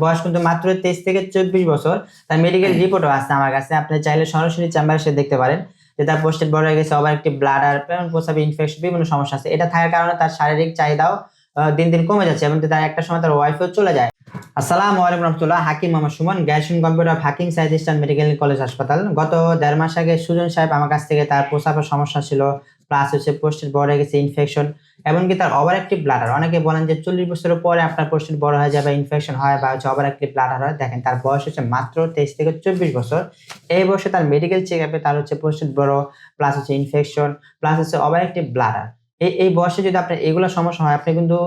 বয়স কিন্তু মাত্র 23 থেকে 24 বছর। তার মেডিকেল রিপোর্টও আছে আমার কাছে, আপনি চাইলে সরাসরি চেম্বারে এসে দেখতে পারেন যে তার প্রোস্টেট বড় হয়ে গেছে, ওভার একটি ব্লাডার, প্রস্রাবে ইনফেকশন, বিভিন্ন সমস্যা আছে। এটা থাকার কারণে তার শারীরিক চাহিদাও দিন দিন কমে যাচ্ছে এবং তার একটা সময় তার ওয়াইফও চলে যায়। আসসালামু আলাইকুম রহমতুল্লাহ। হাকিম মোহাম্মদ সুমন, গ্র্যাজুয়েশন কম্পিউটার হাকিম সাইদিস্তান মেডিকেল কলেজ হাসপাতাল। গত 1.5 মাস আগে সুজন সাহেব আমার কাছ থেকে তার প্রস্রাবের সমস্যা ছিল, প্লাস হচ্ছে প্রোস্টেট বড় হয়ে গেছে, ইনফেকশন, এমনকি তার ওভার অ্যাক্টিভ ব্লাডার। অনেকে বলেন যে 40 বছরের পরে আপনার প্রোস্টেট বড় হয়ে যায় বা ইনফেকশন হয় বা হচ্ছে ওভার অ্যাক্টিভ ব্লাডার হয়। দেখেন তার বয়স হচ্ছে মাত্র 23 থেকে 24 বছর। এই বয়সে তার মেডিকেল চেক আপে তার হচ্ছে প্রোস্টেট বড়, প্লাস হচ্ছে ইনফেকশন, প্লাস হচ্ছে ওভার অ্যাক্টিভ ব্লাডার। এই বয়সে যদি আপনার এগুলো সমস্যা হয়, আপনি কিন্তু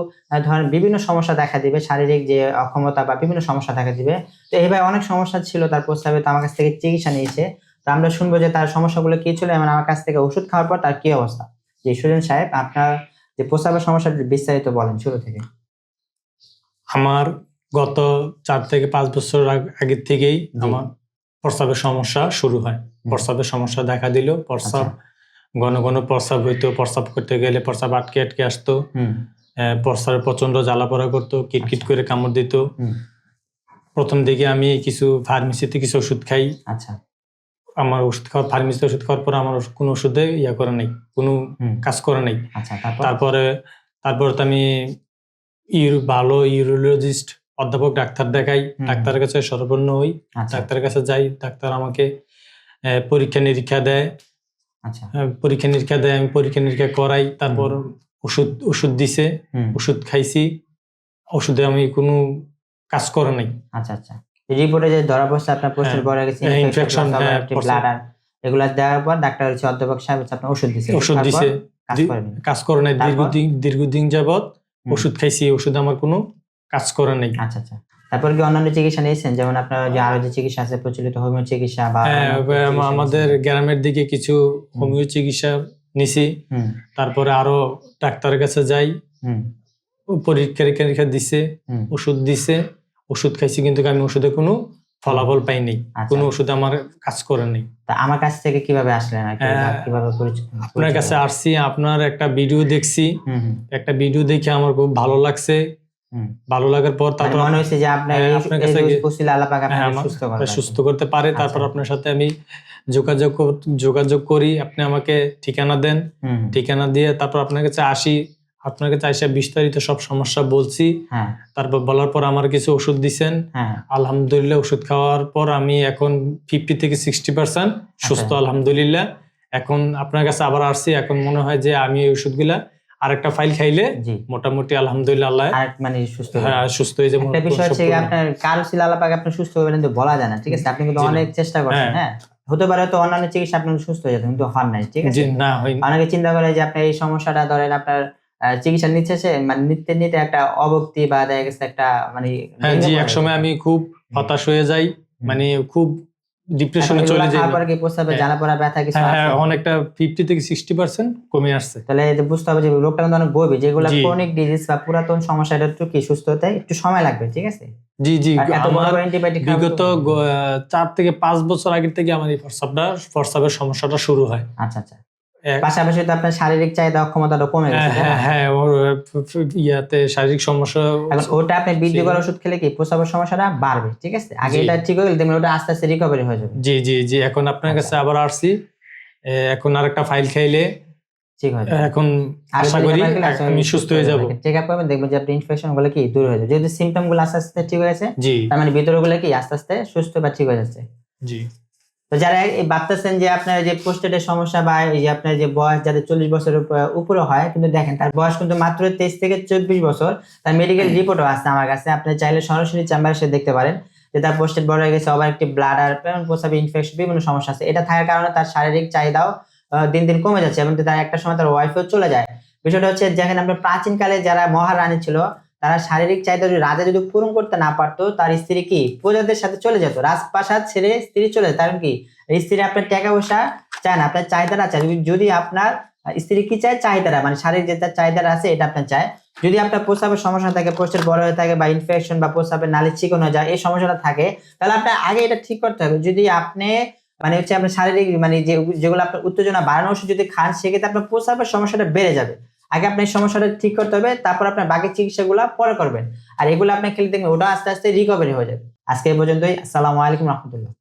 ধরেন বিভিন্ন সমস্যা দেখা দিবে, শারীরিক যে অক্ষমতা বা বিভিন্ন সমস্যা দেখা দিবে। তো এইভাবে অনেক সমস্যা ছিল তার প্রস্রাবে, তো আমার কাছ থেকে চিকিৎসা নিয়েছে। তো আমরা শুনবো যে তার সমস্যাগুলো কি ছিল এবং আমার কাছ থেকে ওষুধ খাওয়ার পর তার কি অবস্থা। যে সুজন সাহেব, আপনার যে প্রস্রাবের সমস্যা বিস্তারিত বলেন শুরু থেকে। আমার গত 4 থেকে 5 বছর আগের থেকেই আমার প্রস্রাবের সমস্যা শুরু হয়। প্রস্রাবের সমস্যা দেখা দিল, প্রস্রাব ঘন ঘন প্রস্রাব হইতো, প্রস্রাব করতে গেলে প্রস্রাব আটকে আটকে আসতো, প্রস্রাবে প্রচন্ড জ্বালা পোড়া করতো, কিটকিট করে কামড় দিত। প্রথম দিকে আমি কিছু ফার্মেসিতে কিছু ওষুধ খাই। আচ্ছা, আমার ওষুধ খাওয়া, ফার্মেসিতে ওষুধ খাওয়ার পর আমার কোনো ওষুধে করে নাই, কোনো কাজ করে নাই। আচ্ছা, তারপরে তো আমি ভালো ইউরোলজিস্ট অধ্যাপক ডাক্তার দেখাই, ডাক্তারের কাছে শরণাপন্ন হই, ডাক্তারের কাছে যাই, ডাক্তার আমাকে পরীক্ষা নিরীক্ষা দেয়, আমি পরীক্ষা নিরীক্ষা করাই, তারপর ওষুধ দিছে, ওষুধ খাইছি, ওষুধে আমি কোনো কাজ করে নাই। আচ্ছা আচ্ছা, রিপোর্টে যে ধরা পড়ছে আপনার প্রোস্টেট বড় হয়ে গেছে, ইনফেকশন, ব্লাডার, এগুলা দেওয়ার পর ডাক্তার হচ্ছে অধ্যাপক সাহেব হচ্ছে আপনার ওষুধ দিছে, কাজ করে নাই। দীর্ঘদিন যাবত ওষুধ খাইছি, ওষুধ আমার কোনো কাজ করে নাই। আচ্ছা আচ্ছা, তারপর কি অন্যান্য চিকিৎসা নিয়েছেন, যেমন আপনার যে আরো যে চিকিৎসা আছে প্রচলিত হোমিও চিকিৎসা বা আমাদের গ্রামের দিকে কিছু হোমিও চিকিৎসা নিছি, তারপরে আরো ডাক্তারের কাছে যাই, পরীক্ষা নিরীক্ষা দিছে, ওষুধ দিছে, ওষুধ খাইছি, কিন্তু আমি ওষুধে কোনো ফলাফল পাই নাই, কোনো ওষুধ আমার কাজ করে নাই। তা আমার কাছ থেকে কিভাবে আসলেন, কিভাবে পরিচিত? আপনার কাছে আসছি, আপনার একটা ভিডিও দেখছি, একটা ভিডিও দেখে আমার খুব ভালো লাগছে। ভালো লাগার পর তারপর মনে হয়েছে যে আপনার কাছে সুস্থ করতে পারে। তারপর আপনার সাথে আমি যোগাযোগ করি, আপনি আমাকে ঠিকানা দেন, ঠিকানা দিয়ে তারপর আপনার কাছে আসি, আপনার কাছে এসে বিস্তারিত সব সমস্যা বলছি। তারপর বলার পর আমার কিছু ওষুধ দিচ্ছেন, আলহামদুলিল্লাহ। ওষুধ খাওয়ার পর আমি এখন 50 থেকে 60% সুস্থ, আলহামদুলিল্লাহ। এখন আপনার কাছে আবার আসছি, এখন মনে হয় যে আমি এই ওষুধগুলা আরেকটা ফাইল খাইলে মোটামুটি আলহামদুলিল্লাহ মানে সুস্থ হয়ে যাবে। একটা বিষয় হচ্ছে আপনার কারো ছিল আল্লাহ পাক আপনি সুস্থ হবেন কিন্তু বলা যায় না, ঠিক আছে? আপনি কিন্তু অনেক চেষ্টা করছেন, হতে পারে তো অন্যান্য চিকিৎসা আপনি সুস্থ হয়ে যেতেন, কিন্তু হন নাই, ঠিক আছে? অনেকে চিন্তা করে যে আপনার এই সমস্যাটা ধরেন আপনার চিকিৎসা নিচ্ছে, মানে নিতে একটা অবক্তি বা দেখা গেছে একটা মানে এক সময় আমি খুব হতাশ হয়ে যাই, মানে খুব ডিপ্রেশনে চলে যাই। তারপরে কি প্রস্রাবে জ্বালা পোড়া ব্যথা কিছু আছে? অনেকটা 50 থেকে 60% কমে আসছে। তাহলে বুঝতে হবে যে রোগটা কিন্তু অনেক গভীর, যেগুলো ক্রনিক ডিজিজ বা পুরাতন সমস্যা, এটা একটু কি সুস্থ হতে একটু সময় লাগবে, ঠিক আছে? জি বিগত 4 থেকে 5 বছর আগে থেকে আমার এই প্রস্রাবের সমস্যাটা শুরু হয়। আচ্ছা আচ্ছা, পাশাপাশি তো আপনার শারীরিক চাহিদা অক্ষমতাটা কমে গেছে। শারীরিক সমস্যা, ওটা আপনি বৃদ্ধিকর ওষুধ খেলে কি প্রস্রাবের সমস্যাটা বাড়বে, ঠিক আছে? আগে এটা ঠিক হয়ে গেলে ওটা আস্তে আস্তে রিকভারি হয়ে যাবে। জি এখন আপনার কাছে আবার আসছি, এখন আরেকটা ফাইল খাইলে ঠিক হয়ে যাবে। এখন আশা করি আমি সুস্থ হয়ে যাব। চেক আপ করবেন, দেখবেন যে আপনার ইনফেকশন গুলো কি দূর হয়ে যাবে। যদি সিম্পটম গুলো আস্তে আস্তে ঠিক হয়ে যাচ্ছে, তার মানে ভিতরে গুলো কি আস্তে আস্তে সুস্থ বা ঠিক হয়ে যাচ্ছে। জি, তো যারা ভাবতেছেন যে আপনার যে প্রোস্টেটের সমস্যা বা এই যে আপনার যে বয়স যাদের 40 বছরের উপরে হয়, কিন্তু দেখেন তার বয়স কিন্তু মাত্র 23 থেকে 24 বছর। তার মেডিকেল রিপোর্টও আছে আমার কাছে, আপনি চাইলে সরাসরি চেম্বারে এসে দেখতে পারেন যে তার প্রোস্টেট বড় হয়ে গেছে, ওভার একটি ব্লাডার, প্রস্রাবে ইনফেকশন, বিভিন্ন সমস্যা আছে। এটা থাকার কারণে তার শারীরিক চাহিদাও দিন দিন কমে যাচ্ছে এবং তার একটা সময় তার ওয়াইফও চলে যায়। বিষয়টা হচ্ছে যেখানে আমরা প্রাচীনকালে যারা মহারানী ছিল, তারা শারীরিক চাহিদা রাজা যদি পূরণ করতে না পারতো, তার স্ত্রী কি প্রজাদের সাথে চলে যেত, রাজপ্রাসাদ ছেড়ে স্ত্রী চলে যেত। কারণ কি, স্ত্রী আপনার টাকা পয়সা চায় না, আপনার চাহিদাটা চায়। যদি আপনার স্ত্রী কি চায়, চাহিদাটা মানে শারীরিক যে তার চাহিদাটা আছে এটা আপনার চায়। যদি আপনার প্রস্রাবের সমস্যা থাকে, প্রস্রাব বড় হয়ে থাকে বা ইনফেকশন বা প্রস্রাবের নালী চিকন হয়ে যায়, এই সমস্যাটা থাকে, তাহলে আপনার আগে এটা ঠিক করতে হবে। যদি আপনি মানে হচ্ছে আপনার শারীরিক মানে যেগুলো আপনার উত্তেজনা বাড়ানো ওষুধ যদি খান, সেক্ষেত্রে আপনার প্রস্রাবের সমস্যাটা বেড়ে যাবে। আগে আপনার সমস্যাটা ঠিক করতে হবে, তারপর আপনার বাকি চিকিৎসাগুলো পরে করবেন। আর এগুলো আপনি খেলে দেখবেন ওটা আস্তে আস্তে রিকভারি হয়ে যাবে। আজকে এই পর্যন্তই। আসসালামু আলাইকুম রহমতুল্লাহ।